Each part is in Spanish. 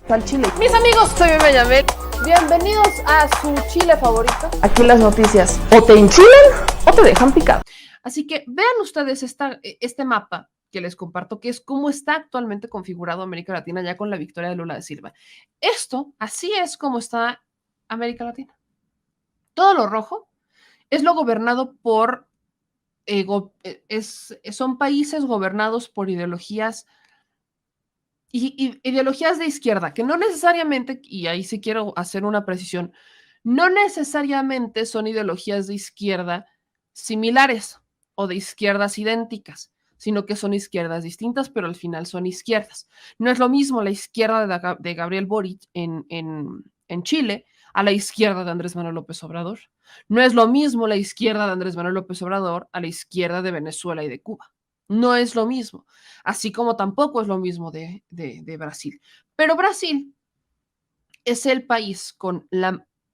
Al chile. Mis amigos, soy Bebe Yamel. Bienvenidos a su chile favorito. Aquí las noticias o te enchilan o te dejan picado. Así que vean ustedes este mapa que les comparto, que es cómo está actualmente configurado América Latina ya con la victoria de Lula da Silva. Así es como está América Latina. Todo lo rojo es lo gobernado por, son países gobernados por ideologías y ideologías de izquierda, que no necesariamente, y ahí sí quiero hacer una precisión, no necesariamente son ideologías de izquierda similares o de izquierdas idénticas, sino que son izquierdas distintas, pero al final son izquierdas. No es lo mismo la izquierda de Gabriel Boric en Chile a la izquierda de Andrés Manuel López Obrador. No es lo mismo la izquierda de Andrés Manuel López Obrador a la izquierda de Venezuela y de Cuba. No es lo mismo, así como tampoco es lo mismo de Brasil. Pero Brasil es el país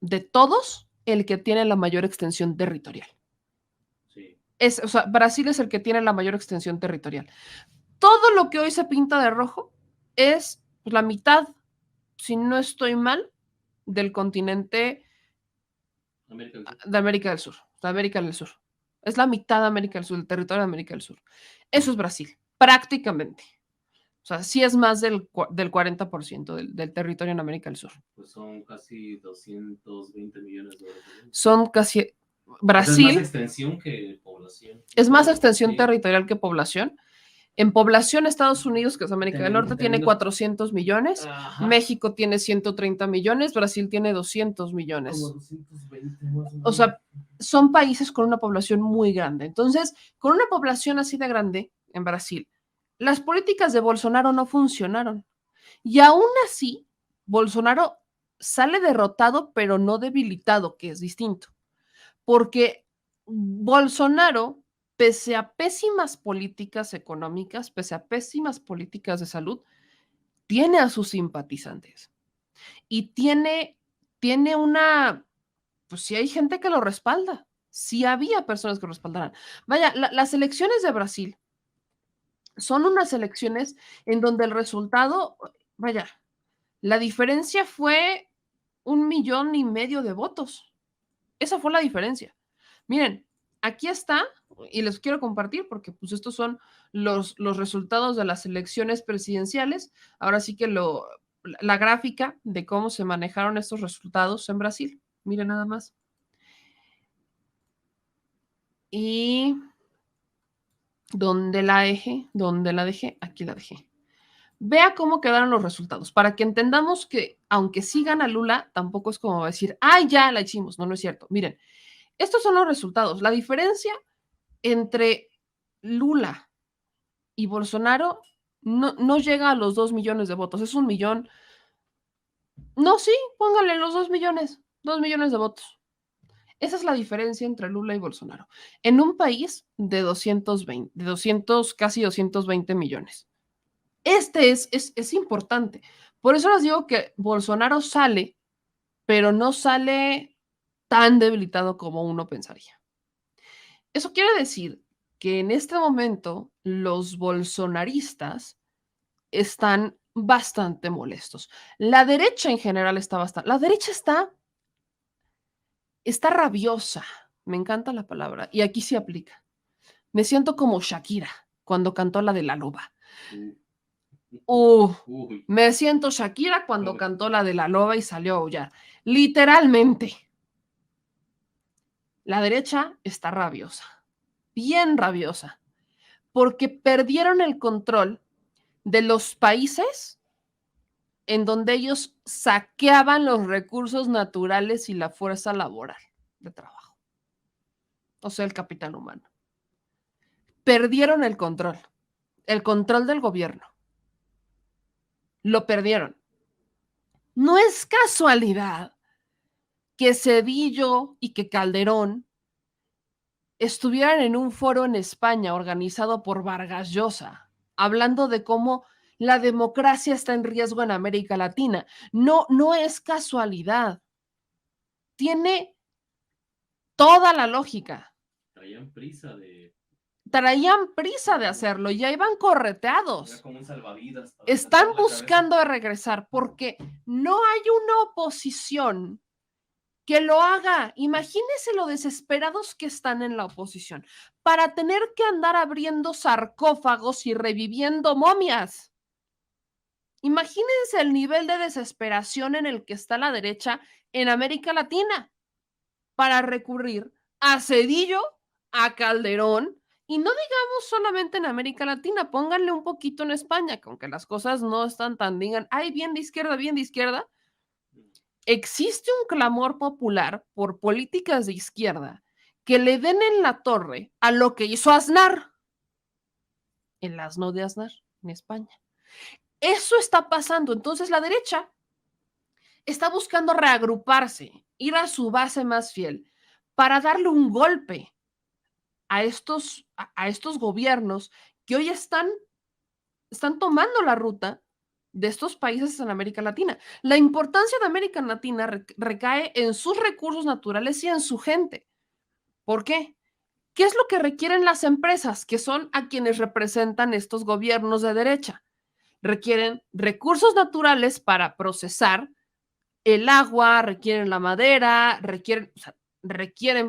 de todos el que tiene la mayor extensión territorial. Sí. O sea, Brasil es el que tiene la mayor extensión territorial. Todo lo que hoy se pinta de rojo es la mitad, si no estoy mal, del continente de América del Sur. De América del Sur. Es la mitad de América del Sur, el territorio de América del Sur. Eso es Brasil, prácticamente. O sea, sí es más del 40% del territorio en América del Sur. Pues son casi 220 millones de dólares. Son casi... Brasil... Es más extensión que población. Es más extensión territorial que población. En población, Estados Unidos, que es América del Norte, tiene 400 millones. Ajá. México tiene 130 millones. Brasil tiene 200 millones. Como 220 más o menos. O sea, son países con una población muy grande. Entonces, con una población así de grande en Brasil, las políticas de Bolsonaro no funcionaron. Y aún así, Bolsonaro sale derrotado, pero no debilitado, que es distinto. Porque Bolsonaro, pese a pésimas políticas económicas, pese a pésimas políticas de salud, tiene a sus simpatizantes. Y tiene una... Pues sí hay gente que lo respalda. Sí había personas que lo respaldaran. Vaya, las elecciones de Brasil son unas elecciones en donde el resultado, vaya, la diferencia fue 1,5 millones de votos. Esa fue la diferencia. Miren, aquí está, y les quiero compartir porque pues estos son los resultados de las elecciones presidenciales. Ahora sí que la gráfica de cómo se manejaron estos resultados en Brasil. Miren nada más. Y ¿dónde la dejé? Aquí la dejé. Vea cómo quedaron los resultados, para que entendamos que aunque sí gana Lula, tampoco es como decir, ¡ay, ya la hicimos! No, no es cierto. Miren, estos son los resultados. La diferencia entre Lula y Bolsonaro no llega a los 2 millones de votos, es 1 millón. No, sí, pónganle los 2 millones de votos. Esa es la diferencia entre Lula y Bolsonaro. En un país de 200, casi 220 millones. Es importante. Por eso les digo que Bolsonaro sale, pero no sale tan debilitado como uno pensaría. Eso quiere decir que en este momento los bolsonaristas están bastante molestos. La derecha en general la derecha está rabiosa. Me encanta la palabra. Y aquí se aplica. Me siento como Shakira cuando cantó la de la loba. Me siento Shakira cuando cantó la de la loba y salió a aullar. Literalmente. La derecha está rabiosa. Bien rabiosa. Porque perdieron el control de los países en donde ellos saqueaban los recursos naturales y la fuerza laboral de trabajo. O sea, el capital humano. Perdieron el control del gobierno. Lo perdieron. No es casualidad que Zedillo y que Calderón estuvieran en un foro en España organizado por Vargas Llosa, hablando de cómo la democracia está en riesgo en América Latina. No es casualidad. Tiene toda la lógica. Traían prisa de... traían prisa de hacerlo, ya iban Era correteados. como un salvavidas para Están sacar la cabeza. buscando regresar porque no hay una oposición que lo haga. Imagínense lo desesperados que están en la oposición para tener que andar abriendo sarcófagos y reviviendo momias. Imagínense el nivel de desesperación en el que está la derecha en América Latina para recurrir a Zedillo, a Calderón, y no digamos solamente en América Latina, pónganle un poquito en España, que aunque las cosas no están tan, digan, ay, bien de izquierda, bien de izquierda. Existe un clamor popular por políticas de izquierda que le den en la torre a lo que hizo Aznar, el asno de Aznar en España. Eso está pasando. Entonces la derecha está buscando reagruparse, ir a su base más fiel para darle un golpe a estos gobiernos que hoy están tomando la ruta de estos países en América Latina. La importancia de América Latina recae en sus recursos naturales y en su gente. ¿Por qué? ¿Qué es lo que requieren las empresas, que son a quienes representan estos gobiernos de derecha? Requieren recursos naturales para procesar el agua, requieren la madera, requieren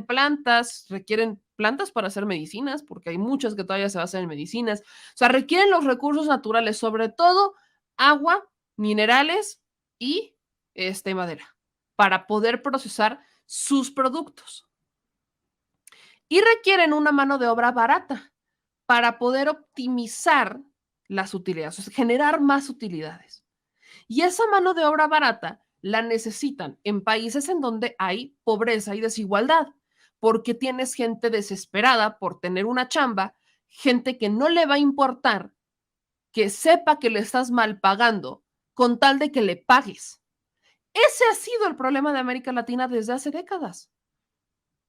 plantas para hacer medicinas, porque hay muchas que todavía se basan en medicinas. O sea, requieren los recursos naturales, sobre todo agua, minerales y madera, para poder procesar sus productos. Y requieren una mano de obra barata para poder optimizar las utilidades, o sea, generar más utilidades. Y esa mano de obra barata la necesitan en países en donde hay pobreza y desigualdad, porque tienes gente desesperada por tener una chamba, gente que no le va a importar que sepa que le estás mal pagando con tal de que le pagues. Ese ha sido el problema de América Latina desde hace décadas.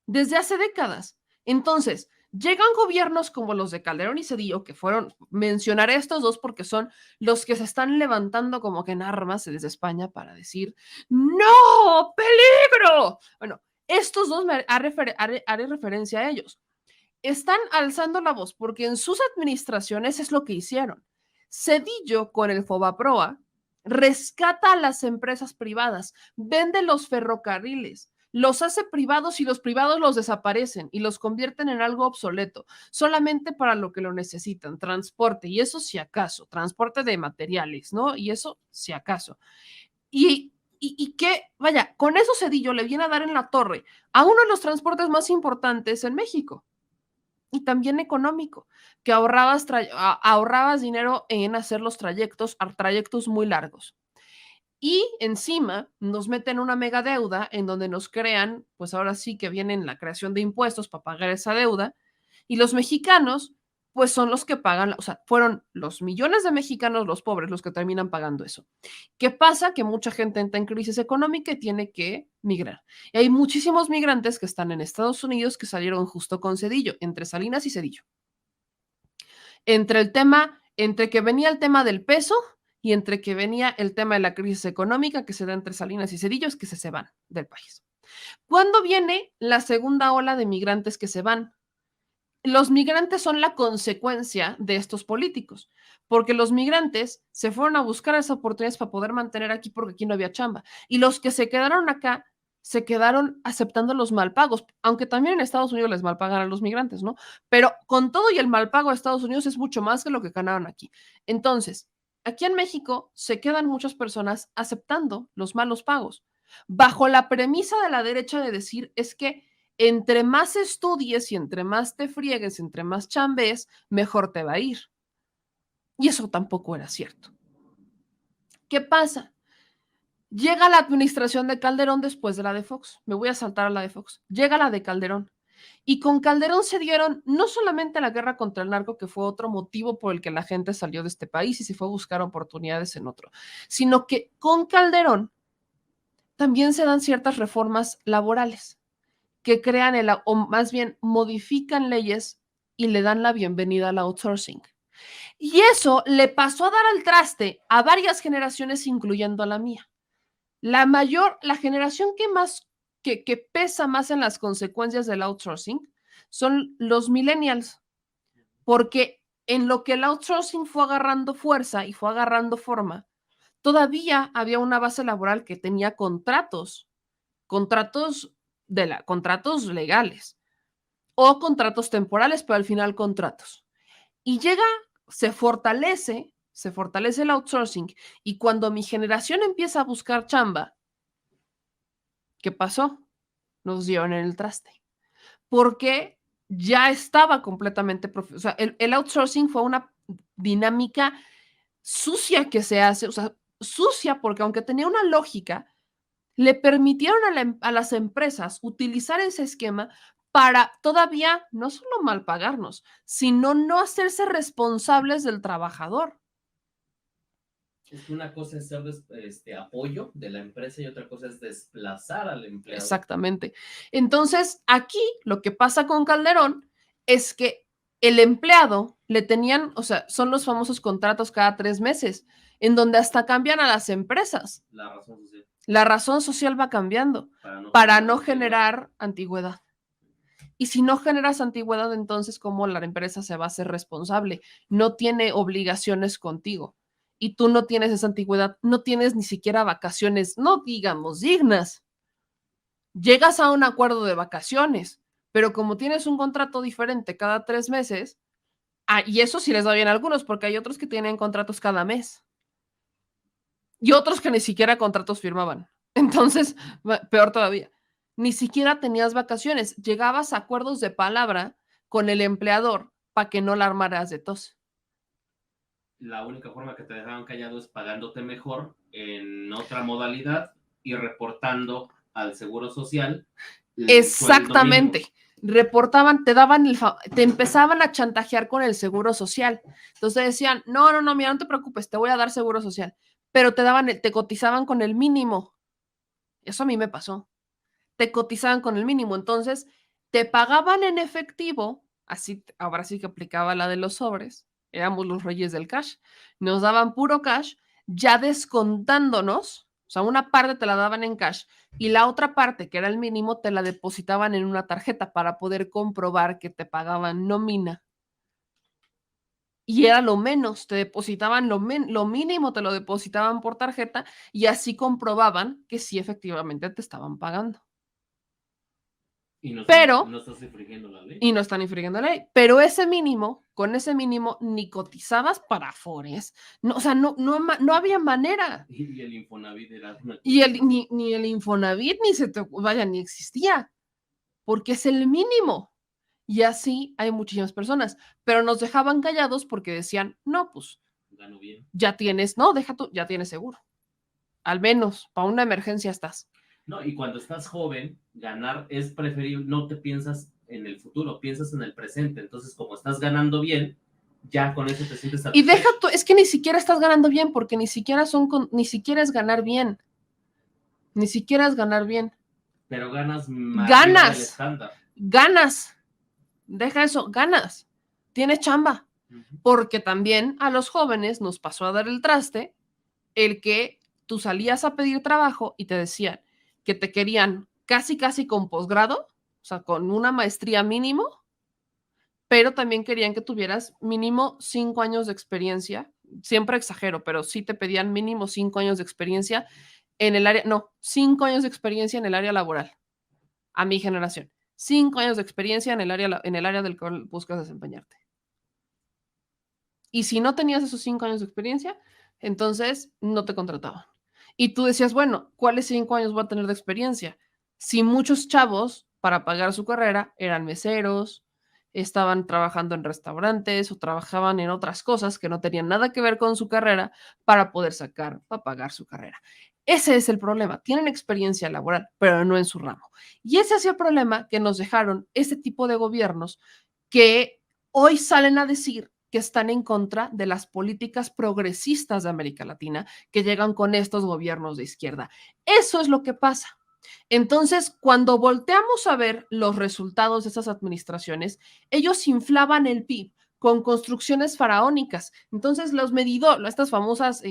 Desde hace décadas. Entonces, llegan gobiernos como los de Calderón y Zedillo, que fueron, mencionaré estos dos porque son los que se están levantando como que en armas desde España para decir, ¡no! ¡Peligro! Bueno, estos dos haré referencia a ellos. Están alzando la voz porque en sus administraciones es lo que hicieron. Zedillo, con el Fobaproa, rescata a las empresas privadas, vende los ferrocarriles, los hace privados y los privados los desaparecen y los convierten en algo obsoleto, solamente para lo que lo necesitan, transporte, y eso si acaso, transporte de materiales, ¿no? Y eso si acaso. Y que, vaya, con eso Zedillo le viene a dar en la torre a uno de los transportes más importantes en México y también económico, que ahorrabas dinero en hacer los trayectos muy largos. Y encima nos meten una mega deuda en donde nos crean, pues ahora sí que viene la creación de impuestos para pagar esa deuda. Y los mexicanos, pues son los que pagan, o sea, fueron los millones de mexicanos, los pobres, los que terminan pagando eso. ¿Qué pasa? Que mucha gente entra en crisis económica y tiene que migrar. Y hay muchísimos migrantes que están en Estados Unidos que salieron justo con Zedillo, entre Salinas y Zedillo. Entre que venía el tema del peso y entre que venía el tema de la crisis económica que se da entre Salinas y Zedillo, es que se van del país. ¿Cuándo viene la segunda ola de migrantes que se van? Los migrantes son la consecuencia de estos políticos, porque los migrantes se fueron a buscar esas oportunidades para poder mantener aquí porque aquí no había chamba. Y los que se quedaron acá se quedaron aceptando los malpagos, aunque también en Estados Unidos les malpagan a los migrantes, ¿no? Pero con todo y el malpago de Estados Unidos es mucho más que lo que ganaron aquí. Entonces, aquí en México se quedan muchas personas aceptando los malos pagos, bajo la premisa de la derecha de decir es que entre más estudies y entre más te friegues, entre más chambes, mejor te va a ir. Y eso tampoco era cierto. ¿Qué pasa? Llega la administración de Calderón después de la de Fox. Me voy a saltar a la de Fox. Llega la de Calderón. Y con Calderón se dieron no solamente la guerra contra el narco, que fue otro motivo por el que la gente salió de este país y se fue a buscar oportunidades en otro, sino que con Calderón también se dan ciertas reformas laborales que crean o más bien modifican leyes y le dan la bienvenida al outsourcing. Y eso le pasó a dar al traste a varias generaciones, incluyendo a la mía. La generación que pesa más en las consecuencias del outsourcing son los millennials, porque en lo que el outsourcing fue agarrando fuerza y fue agarrando forma, todavía había una base laboral que tenía contratos legales o contratos temporales, pero al final contratos. Y se fortalece el outsourcing. Y cuando mi generación empieza a buscar chamba, ¿qué pasó? Nos dieron en el traste. Porque ya estaba completamente, o sea, el outsourcing fue una dinámica sucia que se hace, o sea, sucia porque aunque tenía una lógica, le permitieron a las empresas utilizar ese esquema para todavía no solo mal pagarnos, sino no hacerse responsables del trabajador. Es que una cosa es ser apoyo de la empresa y otra cosa es desplazar al empleado. Exactamente. Entonces, aquí lo que pasa con Calderón es que el empleado le tenían, o sea, son los famosos contratos cada 3 meses, en donde hasta cambian a las empresas. La razón social. La razón social va cambiando para no generar antigüedad. Y si no generas antigüedad, entonces, ¿cómo la empresa se va a hacer responsable? No tiene obligaciones contigo. Y tú no tienes esa antigüedad, no tienes ni siquiera vacaciones, no digamos dignas. Llegas a un acuerdo de vacaciones, pero como tienes un contrato diferente cada 3 meses, y eso sí les da bien a algunos, porque hay otros que tienen contratos cada mes. Y otros que ni siquiera contratos firmaban. Entonces, peor todavía, ni siquiera tenías vacaciones. Llegabas a acuerdos de palabra con el empleador para que no la armaras de tos. La única forma que te dejaban callado es pagándote mejor en otra modalidad y reportando al Seguro Social. Exactamente. Reportaban, te empezaban a chantajear con el Seguro Social. Entonces decían, no, mira, no te preocupes, te voy a dar Seguro Social. Pero te cotizaban con el mínimo. Eso a mí me pasó. Te cotizaban con el mínimo. Entonces, te pagaban en efectivo, así, ahora sí que aplicaba la de los sobres, éramos los reyes del cash, nos daban puro cash, ya descontándonos, o sea, una parte te la daban en cash y la otra parte, que era el mínimo, te la depositaban en una tarjeta para poder comprobar que te pagaban nómina. Y era lo menos, te depositaban lo mínimo, te lo depositaban por tarjeta y así comprobaban que sí efectivamente te estaban pagando. Y no estás infringiendo la ley. Y no están infringiendo la ley. Pero ese mínimo, con ese mínimo, ni cotizabas para Afores. No, o sea, no había manera. Y el Infonavit era una... Y ni el Infonavit ni existía. Porque es el mínimo. Y así hay muchísimas personas. Pero nos dejaban callados porque decían, no, pues. Gano bien. Ya tienes, no, ya tienes seguro. Al menos, para una emergencia estás. No, y cuando estás joven, ganar es preferible, no te piensas en el futuro, piensas en el presente. Entonces, como estás ganando bien, ya con eso te sientes satisfecho. Y deja tú, es que ni siquiera estás ganando bien, porque ni siquiera es ganar bien. Ni siquiera es ganar bien. Pero ganas más del estándar. Ganas. Deja eso, ganas. Tienes chamba. Porque también a los jóvenes nos pasó a dar el traste el que tú salías a pedir trabajo y te decían que te querían casi con posgrado, o sea, con una maestría mínimo, pero también querían que tuvieras mínimo 5 años de experiencia. Siempre exagero, pero sí te pedían mínimo 5 años de experiencia en el área, no, 5 años de experiencia en el área laboral. A mi generación. 5 años de experiencia en el área del cual buscas desempeñarte. Y si no tenías esos 5 años de experiencia, entonces no te contrataban. Y tú decías, bueno, ¿cuáles 5 años voy a tener de experiencia? Si muchos chavos, para pagar su carrera, eran meseros, estaban trabajando en restaurantes o trabajaban en otras cosas que no tenían nada que ver con su carrera para pagar su carrera. Ese es el problema. Tienen experiencia laboral, pero no en su ramo. Y ese ha sido el problema que nos dejaron este tipo de gobiernos que hoy salen a decir que están en contra de las políticas progresistas de América Latina que llegan con estos gobiernos de izquierda. Eso es lo que pasa. Entonces, cuando volteamos a ver los resultados de esas administraciones, ellos inflaban el PIB con construcciones faraónicas. Entonces, estas famosas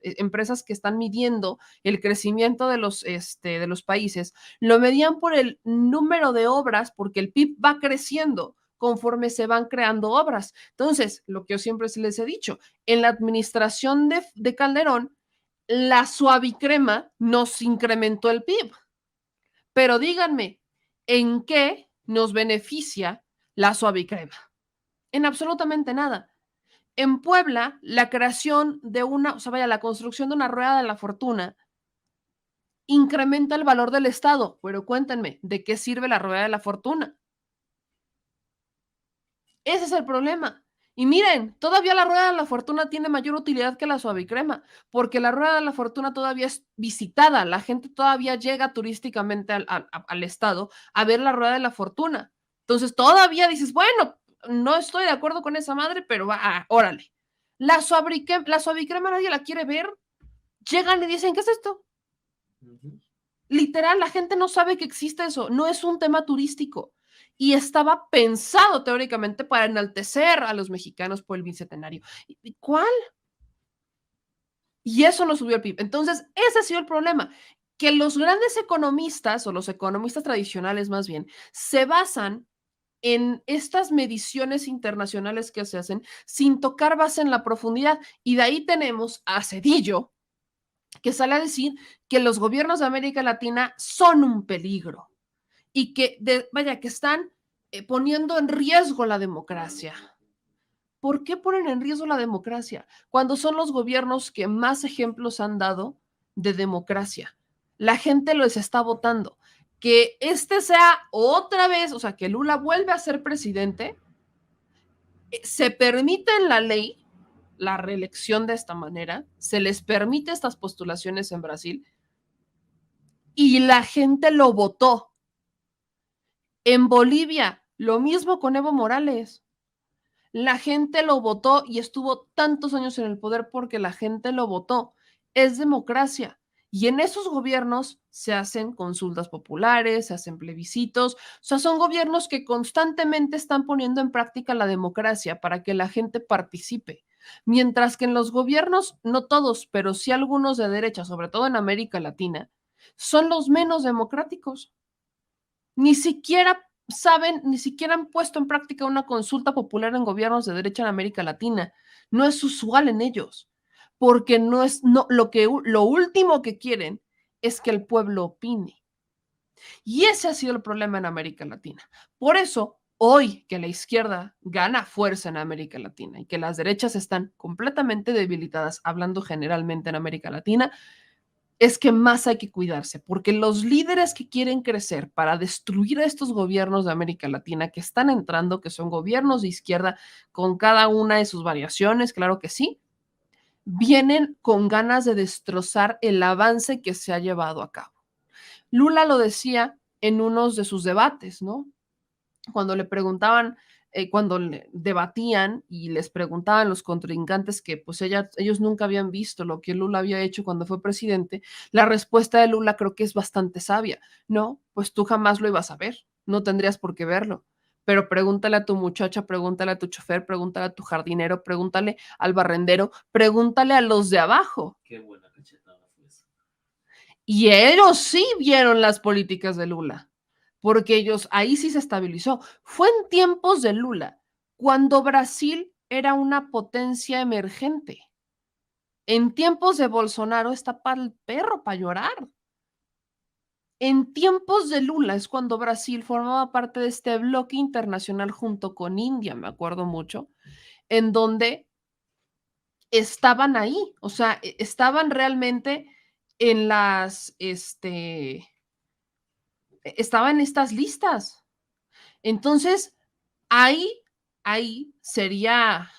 empresas que están midiendo el crecimiento de los países, lo medían por el número de obras, porque el PIB va creciendo conforme se van creando obras. Entonces, lo que yo siempre les he dicho, en la administración de Calderón, la suavicrema nos incrementó el PIB. Pero díganme, ¿en qué nos beneficia la suavicrema? En absolutamente nada. En Puebla, la creación de la construcción de una rueda de la fortuna incrementa el valor del Estado. Pero cuéntenme, ¿de qué sirve la rueda de la fortuna? Ese es el problema. Y miren, todavía la rueda de la fortuna tiene mayor utilidad que la suavicrema, porque la rueda de la fortuna todavía es visitada, la gente todavía llega turísticamente al estado a ver la rueda de la fortuna. Entonces todavía dices, bueno, no estoy de acuerdo con esa madre, pero órale. La suavicrema nadie la quiere ver. Llegan y dicen, ¿qué es esto? Literal, la gente no sabe que existe eso, no es un tema turístico. Y estaba pensado teóricamente para enaltecer a los mexicanos por el bicentenario. ¿Cuál? Y eso no subió el PIB. Entonces, ese ha sido el problema, que los grandes economistas, o los economistas tradicionales más bien, se basan en estas mediciones internacionales que se hacen sin tocar base en la profundidad. Y de ahí tenemos a Zedillo, que sale a decir que los gobiernos de América Latina son un peligro y que, que están poniendo en riesgo la democracia. ¿Por qué ponen en riesgo la democracia? Cuando son los gobiernos que más ejemplos han dado de democracia. La gente los está votando. Que este sea otra vez, o sea, que Lula vuelve a ser presidente, se permite en la ley la reelección de esta manera, se les permite estas postulaciones en Brasil y la gente lo votó. En Bolivia, lo mismo con Evo Morales. La gente lo votó y estuvo tantos años en el poder porque la gente lo votó. Es democracia. Y en esos gobiernos se hacen consultas populares, se hacen plebiscitos. O sea, son gobiernos que constantemente están poniendo en práctica la democracia para que la gente participe. Mientras que en los gobiernos, no todos, pero sí algunos de derecha, sobre todo en América Latina, son los menos democráticos. Ni siquiera saben, ni siquiera han puesto en práctica una consulta popular en gobiernos de derecha en América Latina. No es usual en ellos, porque lo último que quieren es que el pueblo opine. Y ese ha sido el problema en América Latina. Por eso, hoy que la izquierda gana fuerza en América Latina y que las derechas están completamente debilitadas, hablando generalmente en América Latina, es que más hay que cuidarse, porque los líderes que quieren crecer para destruir a estos gobiernos de América Latina que están entrando, que son gobiernos de izquierda con cada una de sus variaciones, claro que sí, vienen con ganas de destrozar el avance que se ha llevado a cabo. Lula lo decía en unos de sus debates, ¿no? Cuando le preguntaban, cuando debatían y les preguntaban los contrincantes que pues ellos nunca habían visto lo que Lula había hecho cuando fue presidente, la respuesta de Lula creo que es bastante sabia. No, pues tú jamás lo ibas a ver, no tendrías por qué verlo. Pero pregúntale a tu muchacha, pregúntale a tu chofer, pregúntale a tu jardinero, pregúntale al barrendero, pregúntale a los de abajo. Qué buena cachetada fue esa. Y ellos sí vieron las políticas de Lula, porque ellos, ahí sí se estabilizó. Fue en tiempos de Lula, cuando Brasil era una potencia emergente. En tiempos de Bolsonaro está para el perro, para llorar. En tiempos de Lula es cuando Brasil formaba parte de este bloque internacional junto con India, me acuerdo mucho, en donde estaban ahí, o sea, estaban realmente en estaba en estas listas. Entonces, ahí sería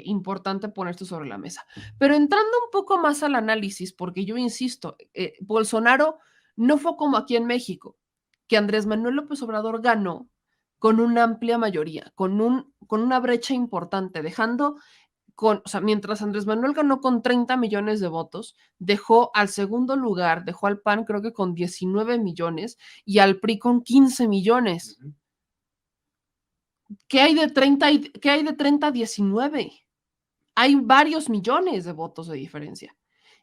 importante poner esto sobre la mesa. Pero entrando un poco más al análisis, porque yo insisto, Bolsonaro no fue como aquí en México, que Andrés Manuel López Obrador ganó con una amplia mayoría, con una brecha importante, dejando mientras Andrés Manuel ganó con 30 millones de votos, dejó al segundo lugar, dejó al PAN creo que con 19 millones y al PRI con 15 millones. ¿Qué hay de 30 a 19? Hay varios millones de votos de diferencia.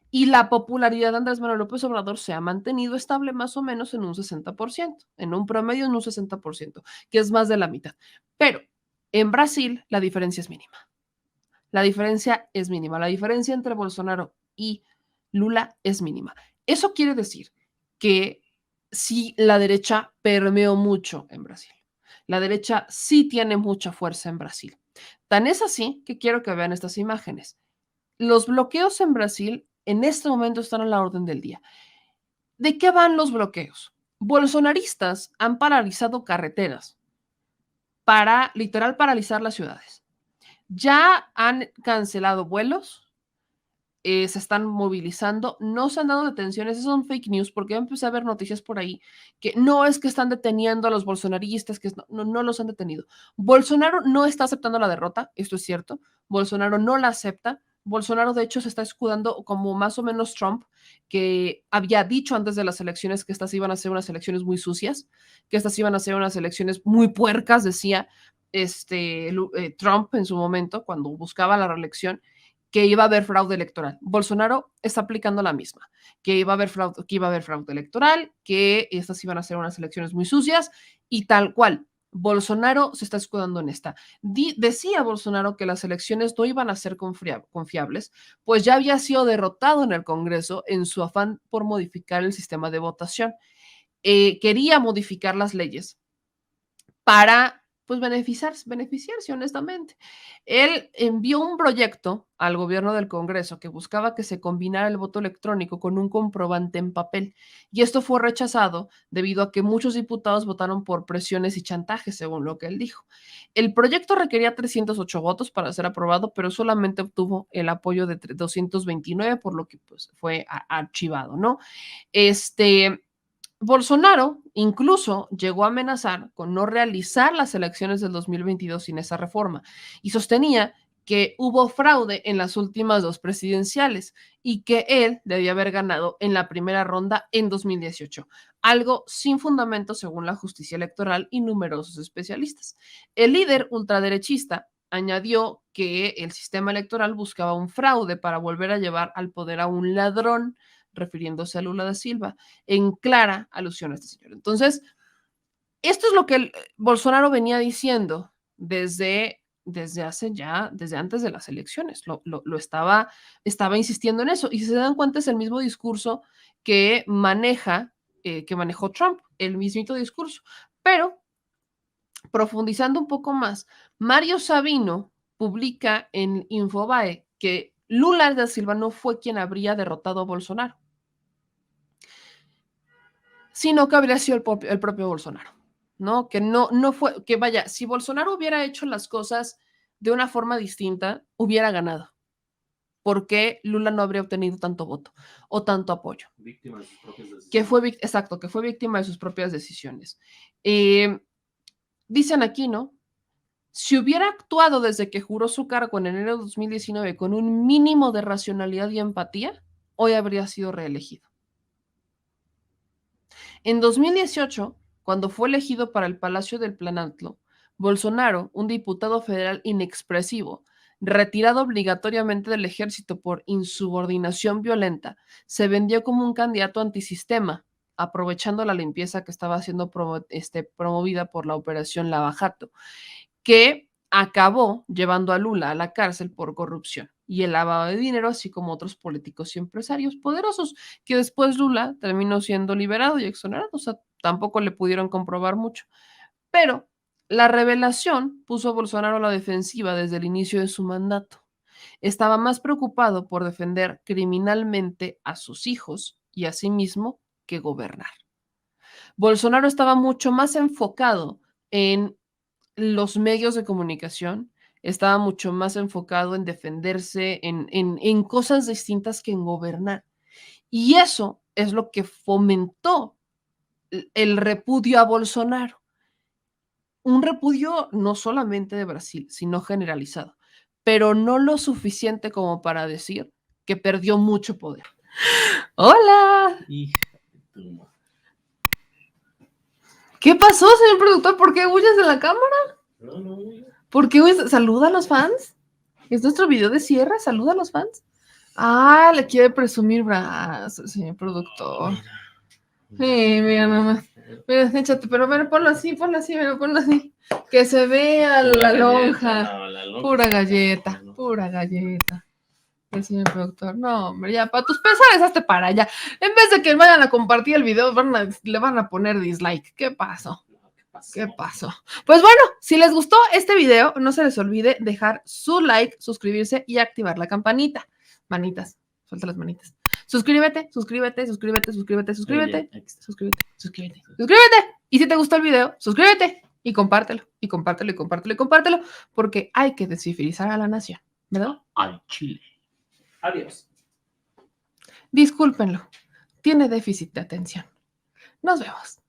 Y la popularidad de Andrés Manuel López Obrador se ha mantenido estable más o menos en un 60%, en un promedio en un 60%, que es más de la mitad. Pero en Brasil la diferencia es mínima. La diferencia es mínima. La diferencia entre Bolsonaro y Lula es mínima. Eso quiere decir que sí, la derecha permeó mucho en Brasil. La derecha sí tiene mucha fuerza en Brasil. Tan es así que quiero que vean estas imágenes. Los bloqueos en Brasil en este momento están a la orden del día. ¿De qué van los bloqueos? Bolsonaristas han paralizado carreteras para literal paralizar las ciudades. Ya han cancelado vuelos, se están movilizando, no se han dado detenciones, esas son fake news, porque yo empecé a ver noticias por ahí que no es que están deteniendo a los bolsonaristas, que no los han detenido. Bolsonaro no está aceptando la derrota, esto es cierto, Bolsonaro no la acepta. Bolsonaro, de hecho, se está escudando como más o menos Trump, que había dicho antes de las elecciones que estas iban a ser unas elecciones muy sucias, que estas iban a ser unas elecciones muy puercas, decía Trump en su momento, cuando buscaba la reelección, que iba a haber fraude electoral. Bolsonaro está aplicando la misma, que iba a haber fraude electoral, que estas iban a ser unas elecciones muy sucias y tal cual. Bolsonaro se está escudando en esta. Decía Bolsonaro que las elecciones no iban a ser confiables, pues ya había sido derrotado en el Congreso en su afán por modificar el sistema de votación. Quería modificar las leyes para pues beneficiarse honestamente. Él envió un proyecto al gobierno del Congreso que buscaba que se combinara el voto electrónico con un comprobante en papel, y esto fue rechazado debido a que muchos diputados votaron por presiones y chantajes, según lo que él dijo. El proyecto requería 308 votos para ser aprobado, pero solamente obtuvo el apoyo de 229, por lo que pues fue archivado, ¿no? Bolsonaro incluso llegó a amenazar con no realizar las elecciones del 2022 sin esa reforma y sostenía que hubo fraude en las últimas dos presidenciales y que él debía haber ganado en la primera ronda en 2018, algo sin fundamento según la justicia electoral y numerosos especialistas. El líder ultraderechista añadió que el sistema electoral buscaba un fraude para volver a llevar al poder a un ladrón, refiriéndose a Lula da Silva, en clara alusión a este señor. Entonces, esto es lo que Bolsonaro venía diciendo desde antes de las elecciones. Estaba insistiendo en eso. Y si se dan cuenta, es el mismo discurso que manejó Trump, el mismito discurso. Pero, profundizando un poco más, Mario Sabino publica en Infobae que Lula da Silva no fue quien habría derrotado a Bolsonaro, sino que habría sido el propio Bolsonaro, ¿no? Que no fue, que vaya, si Bolsonaro hubiera hecho las cosas de una forma distinta, hubiera ganado, porque Lula no habría obtenido tanto voto o tanto apoyo. Víctima de sus propias decisiones. Que fue víctima de sus propias decisiones. Dicen aquí, ¿no? Si hubiera actuado desde que juró su cargo en enero de 2019 con un mínimo de racionalidad y empatía, hoy habría sido reelegido. En 2018, cuando fue elegido para el Palacio del Planalto, Bolsonaro, un diputado federal inexpresivo, retirado obligatoriamente del ejército por insubordinación violenta, se vendió como un candidato antisistema, aprovechando la limpieza que estaba siendo promovida por la Operación Lava Jato, que acabó llevando a Lula a la cárcel por corrupción y el lavado de dinero, así como otros políticos y empresarios poderosos, que después Lula terminó siendo liberado y exonerado, o sea, tampoco le pudieron comprobar mucho. Pero la revelación puso a Bolsonaro a la defensiva desde el inicio de su mandato. Estaba más preocupado por defender criminalmente a sus hijos y a sí mismo que gobernar. Bolsonaro estaba mucho más enfocado en los medios de comunicación, estaba mucho más enfocado en defenderse, en cosas distintas que en gobernar. Y eso es lo que fomentó el repudio a Bolsonaro. Un repudio no solamente de Brasil, sino generalizado, pero no lo suficiente como para decir que perdió mucho poder. ¡Hola! Hija de tu madre. ¿Qué pasó, señor productor? ¿Por qué huyes de la cámara? No. ¿Por qué huyes? ¿Saluda a los fans? ¿Es nuestro video de cierre? ¿Saluda a los fans? Ah, le quiere presumir brazos, señor productor. Sí, mira nomás. Mira, échate, pero mira, ponlo así, mira, ponlo así. Que se vea la lonja. No, la lonja Pura está galleta, cabrón, ¿no? pura galleta. El señor productor. No, hombre, ya, para tus pesares, hazte para allá. En vez de que vayan a compartir el video, le van a poner dislike. ¿Qué pasó? No, ¿qué pasó? ¿Qué pasó? Pues bueno, si les gustó este video, no se les olvide dejar su like, suscribirse y activar la campanita. Manitas, suelta las manitas. Suscríbete, suscríbete, suscríbete, suscríbete, suscríbete, Oye, aquí está. suscríbete, suscríbete, suscríbete. Y si te gustó el video, suscríbete y compártelo, y compártelo, y compártelo, y compártelo, porque hay que descifrizar a la nación, ¿verdad? Al chile. Adiós. Discúlpenlo, tiene déficit de atención. Nos vemos.